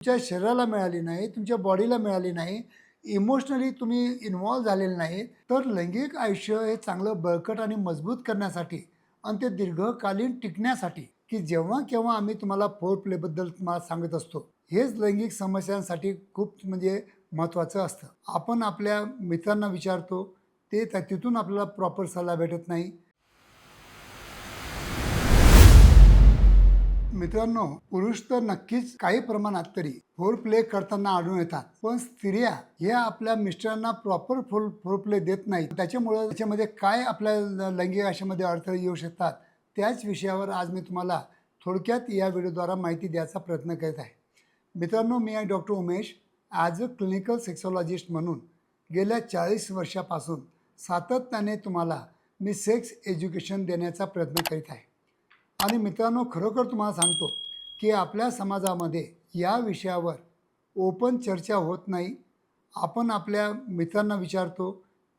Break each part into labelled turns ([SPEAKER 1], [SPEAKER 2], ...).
[SPEAKER 1] तुमच्या शरीराला मिळाली नाही, तुमच्या बॉडीला मिळाली नाही, इमोशनली तुम्ही इन्व्हॉल्व झालेले नाही, तर लैंगिक आयुष्य हे चांगलं बळकट आणि मजबूत करण्यासाठी आणि ते दीर्घकालीन टिकण्यासाठी, की जेव्हा केव्हा आम्ही तुम्हाला फोर प्लेबद्दल तुम्हाला सांगत असतो, हेच लैंगिक समस्यांसाठी खूप म्हणजे महत्त्वाचं असतं. आपण आपल्या मित्रांना विचारतो, तिथून आपल्याला प्रॉपर सल्ला भेटत नाही. मित्रांनो, पुरुष तर नक्कीच काही प्रमाणात तरी फोर प्ले करताना आढळून येतात, पण स्त्रिया ह्या आपल्या मिस्टरांना प्रॉपर फोर प्ले देत नाहीत. त्याच्यामुळं त्याच्यामध्ये काय आपल्या लैंगिक आयुष्यामध्ये अडथळे येऊ शकतात, त्याच विषयावर आज मी तुम्हाला थोडक्यात या व्हिडिओद्वारा माहिती द्यायचा प्रयत्न करत आहे. मित्रांनो, मी आहे doctor Umesh. As a clinical sexologist म्हणून गेल्या 40 वर्षापासून सातत्याने तुम्हाला मी सेक्स एज्युकेशन देण्याचा प्रयत्न करीत आहे. आणि मित्रांनो, खरोखर तुम्हाला सांगतो की आपल्या समाजामध्ये या विषयावर ओपन चर्चा होत नाही. आपण आपल्या मित्रांना विचारतो,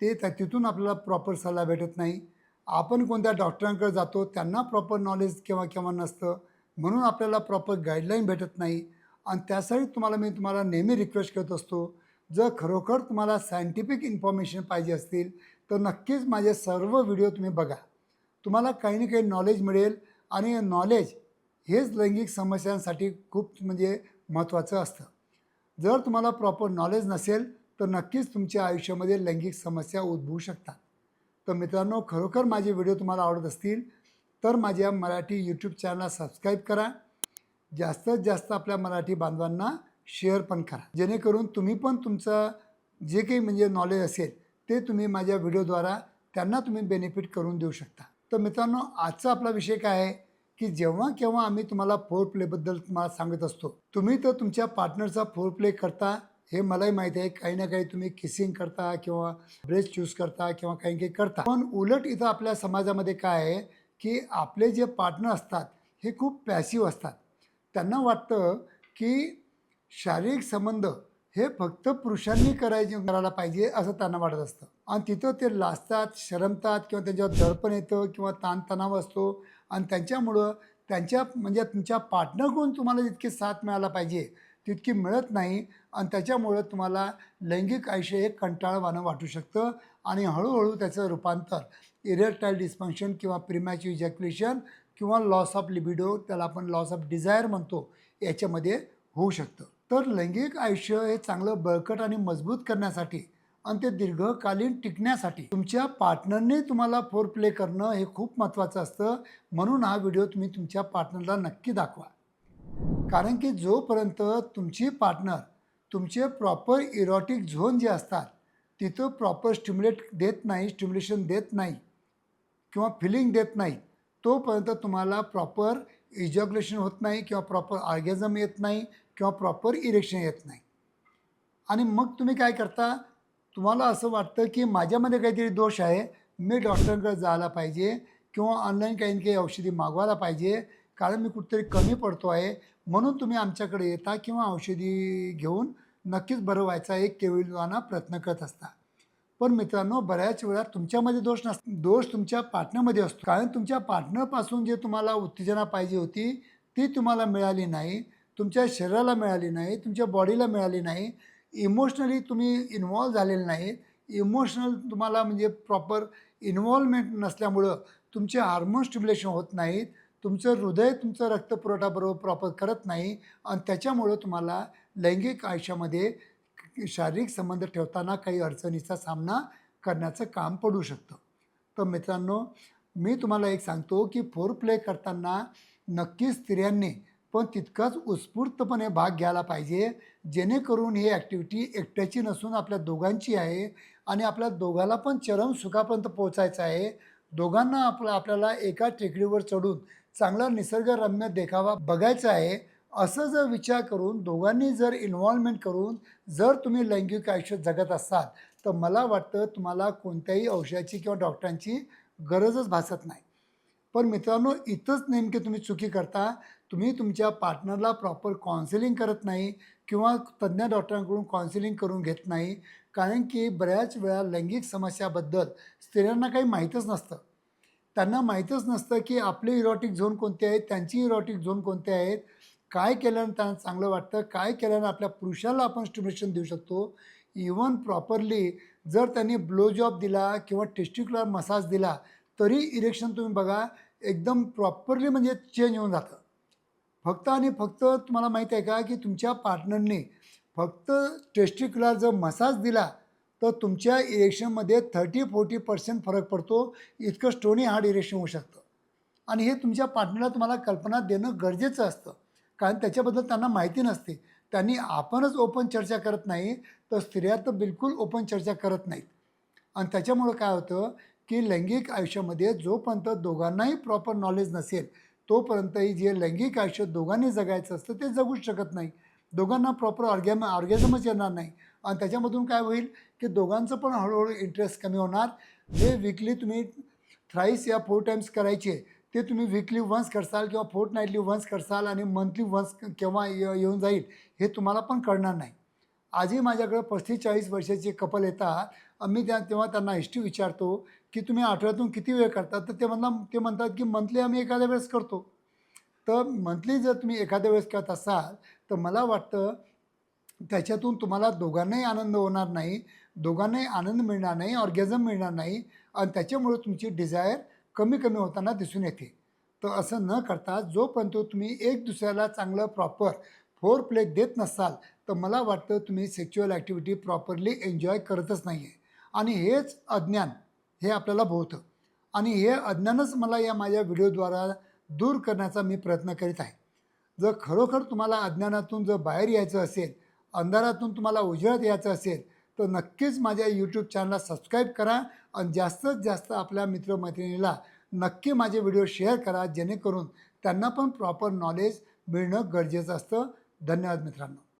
[SPEAKER 1] तिथून आपल्याला प्रॉपर सल्ला भेटत नाही. आपण कोणत्या डॉक्टरांकडे जातो, त्यांना प्रॉपर नॉलेज केव्हा केव्हा नसतं, म्हणून आपल्याला प्रॉपर गाईडलाईन भेटत नाही. आणि त्यासाठी मी तुम्हाला नेहमी रिक्वेस्ट करत असतो, जर खरोखर तुम्हाला सायंटिफिक इन्फॉर्मेशन पाहिजे असतील तर नक्कीच माझे सर्व व्हिडिओ तुम्ही बघा. तुम्हाला काही ना काही नॉलेज मिळेल. आणि नॉलेज हेच लैंगिक समस्यांसाठी खूप म्हणजे महत्त्वाचं असतं. जर तुम्हाला प्रॉपर नॉलेज नसेल तर नक्कीच तुमच्या आयुष्यामध्ये लैंगिक समस्या उद्भवू शकतात. तर मित्रांनो, खरोखर माझे व्हिडिओ तुम्हाला आवडत असतील तर माझ्या मराठी यूट्यूब चॅनलला सबस्क्राईब करा. जास्तीत जास्त आपल्या मराठी बांधवांना शेअर पण करा, जेणेकरून तुम्ही पण तुमचं जे काही म्हणजे नॉलेज असेल ते तुम्ही माझ्या व्हिडिओद्वारा त्यांना तुम्ही बेनिफिट करून देऊ शकता. तर मित्रांनो, आजचा आपला विषय काय आहे की जेव्हा केव्हा आम्ही तुम्हाला फोर प्लेबद्दल तुम्हाला सांगत असतो, तुम्ही तर तुमच्या पार्टनरचा फोर प्ले करता हे मलाही माहीत आहे. काही ना काही तुम्ही किसिंग करता किंवा ब्रेस्ट चूज करता किंवा काही काही करता, पण उलट इथं आपल्या समाजामध्ये काय आहे की आपले जे पार्टनर असतात हे खूप पॅसिव्ह असतात. त्यांना वाटतं की शारीरिक संबंध हे फक्त पुरुषांनी करायला पाहिजे असं त्यांना वाटत असतं. आणि तिथं ते लाजतात, शरमतात किंवा त्यांच्यावर दडपण येतं किंवा ताणतणाव असतो. आणि त्यांच्यामुळं म्हणजे तुमच्या पार्टनरकडून तुम्हाला जितकी साथ मिळायला पाहिजे तितकी मिळत नाही. आणि त्याच्यामुळं तुम्हाला लैंगिक आयुष्य हे कंटाळवाणं वाटू शकतं. आणि हळूहळू त्याचं रूपांतर इरेक्टाईल डिस्फंक्शन किंवा प्रीमॅच्युअर इजॅक्युलेशन किंवा लॉस ऑफ लिबिडो, त्याला आपण लॉस ऑफ डिझायर म्हणतो, याच्यामध्ये होऊ शकतं. तर लैंगिक आयुष्य हे चांगलं बळकट आणि मजबूत करण्यासाठी आणि ते दीर्घकालीन टिकण्यासाठी तुमच्या पार्टनरने तुम्हाला फोर प्ले करणं हे खूप महत्त्वाचं असतं. म्हणून हा व्हिडिओ तुम्ही तुमच्या पार्टनरला नक्की दाखवा. कारण की जोपर्यंत तुमची पार्टनर तुमचे प्रॉपर इरॉटिक झोन जे असतात तिथं प्रॉपर स्टिम्युलेशन देत नाही किंवा फिलिंग देत नाही, तोपर्यंत तुम्हाला प्रॉपर इजॅक्युलेशन होत नाही किंवा प्रॉपर ऑर्गॅझम येत नाही किंवा प्रॉपर इरेक्शन येत नाही. आणि मग तुम्ही काय करता, तुम्हाला असं वाटतं की माझ्यामध्ये काहीतरी दोष आहे, मी डॉक्टरांकडे जायला पाहिजे किंवा ऑनलाईन काही ना काही औषधी मागवायला पाहिजे, कारण मी कुठेतरी कमी पडतो आहे, म्हणून तुम्ही आमच्याकडे येता किंवा औषधी घेऊन नक्कीच बरं व्हायचा एक केविलवाना प्रयत्न करत असता. पण मित्रांनो, बऱ्याच वेळा तुमच्यामध्ये दोष नसतो, दोष तुमच्या पार्टनरमध्ये असतो. कारण तुमच्या पार्टनरपासून जे तुम्हाला उत्तेजना पाहिजे होती ती तुम्हाला मिळाली नाही, तुमच्या शरीराला मिळाली नाही, तुमच्या बॉडीला मिळाली नाही, इमोशनली तुम्ही इन्व्हॉल्व झालेले नाहीत. इमोशनल तुम्हाला म्हणजे प्रॉपर इन्व्हॉल्वमेंट नसल्यामुळं तुमचे हार्मोन स्टिम्युलेशन होत नाहीत, तुमचं हृदय तुमचा रक्तपुरवठा बरोबर प्रॉपर करत नाही. आणि त्याच्यामुळं तुम्हाला लैंगिक आयुष्यामध्ये शारीरिक संबंध ठेवताना काही अडचणीचा सामना करण्याचं काम पडू शकतं. तर मित्रांनो, मी तुम्हाला एक सांगतो की फोर प्ले करताना नक्कीच स्त्रियांनी पण तितकाच उत्स्फूर्तपणे भाग घ्यायला पाहिजे, जेणेकरून ही ॲक्टिव्हिटी एकट्याची नसून आपल्या दोघांची आहे आणि आपल्या दोघाला पण चरम सुखापर्यंत पोहोचायचं आहे. दोघांना आपल्याला एका टेकडीवर चढून चांगला निसर्गरम्य देखावा बघायचा आहे. असं जर विचार करून दोघांनी जर इन्व्हॉल्वमेंट करून जर तुम्ही लैंगिक आयुष्य जगत असाल तर मला वाटतं तुम्हाला कोणत्याही औषधाची किंवा डॉक्टरांची गरजच भासत नाही. पण मित्रांनो, इथंच नेमके तुम्ही चुकी करता. तुम्ही तुमच्या पार्टनरला प्रॉपर काउन्सिलिंग करत नाही किंवा तज्ज्ञ डॉक्टरांकडून काउन्सिलिंग करून घेत नाही. कारण की बऱ्याच वेळा लैंगिक समस्याबद्दल स्त्रियांना काही माहीतच नसतं. त्यांना माहीतच नसतं की आपले इरॉटिक झोन कोणते आहेत, त्यांची इरॉटिक झोन कोणते आहेत. काय केल्यानं त्यांना चांगलं वाटतं, काय केल्यानं आपल्या पुरुषाला आपण स्टिम्युलेशन देऊ शकतो. इवन प्रॉपरली जर त्यांनी ब्लो जॉब दिला किंवा टेस्टिक्युलर मसाज दिला तरी इरेक्शन तुम्ही बघा एकदम प्रॉपरली म्हणजे चेंज होऊन जातं. फक्त आणि फक्त तुम्हाला माहीत आहे का की तुमच्या पार्टनरने फक्त टेस्टिक्युलर जर मसाज दिला तर तुमच्या इरेक्शनमध्ये 30-40% फरक पडतो. इतकं स्टोनी हार्ड इरेक्शन होऊ शकतं. आणि हे तुमच्या पार्टनरला तुम्हाला कल्पना देणं गरजेचं असतं. कारण त्याच्याबद्दल त्यांना माहिती नसते. त्यांनी आपणच ओपन चर्चा करत नाही, तर स्त्रिया तर बिलकुल ओपन चर्चा करत नाहीत. आणि त्याच्यामुळं काय होतं, की लैंगिक आयुष्यामध्ये जोपर्यंत दोघांनाही प्रॉपर नॉलेज नसेल, तोपर्यंतही जे लैंगिक आयुष्य दोघांनी जगायचं असतं ते जगूच शकत नाही. दोघांना प्रॉपर ऑर्गॅझमच येणार नाही. आणि त्याच्यामधून काय होईल, की दोघांचं पण हळूहळू इंटरेस्ट कमी होणार. जे वीकली तुम्ही थ्राईस या 4 टाईम्स करायचे, ते तुम्ही वीकली वन्स करसाल किंवा फोर्टनाईटली वन्स करसाल आणि मंथली वन्स केव्हा येऊन जाईल हे तुम्हाला पण कळणार नाही. आजही माझ्याकडे 35-40 वर्षाचे कपल येतात. आम्ही तेव्हा त्यांना हिस्ट्री विचारतो, की तुम्ही आठवड्यातून किती वेळ करता? तर ते म्हणतात, की मंथली आम्ही एखाद्या वेळेस करतो. तर मंथली जर तुम्ही एखाद्या वेळेस करत असाल, तर मला वाटतं त्याच्यातून तुम्हाला दोघांनाही आनंद होणार नाही, दोघांनाही आनंद मिळणार नाही, ऑर्गॅझम मिळणार नाही आणि त्याच्यामुळे तुमची डिझायर कमी-कमी होताना दिसून येते. तर असं न करता जोपर्यंत तुम्ही एक दुसऱ्याला चांगलं प्रॉपर फोर प्ले देत नसाल, तर मला वाटतं तुम्ही सेक्शुअल ॲक्टिव्हिटी प्रॉपरली एन्जॉय करतच नाही आहे. आणि हेच अज्ञान हे आपल्याला भोवतं. आणि हे अज्ञानच मला या माझ्या व्हिडिओद्वारा दूर करण्याचा मी प्रयत्न करीत आहे. जर खरोखर तुम्हाला अज्ञानातून जर बाहेर यायचं असेल, अंधारातून तुम्हाला उजेडात यायचं असेल, तर नक्कीच माझ्या यूट्यूब चॅनलला सबस्क्राईब करा आणि जास्तीत जास्त आपल्या मित्रमैत्रिणीला नक्की माझे व्हिडिओ शेअर करा, जेणेकरून त्यांना पण प्रॉपर नॉलेज मिळणं गरजेचं असतं. धन्यवाद मित्रांनो.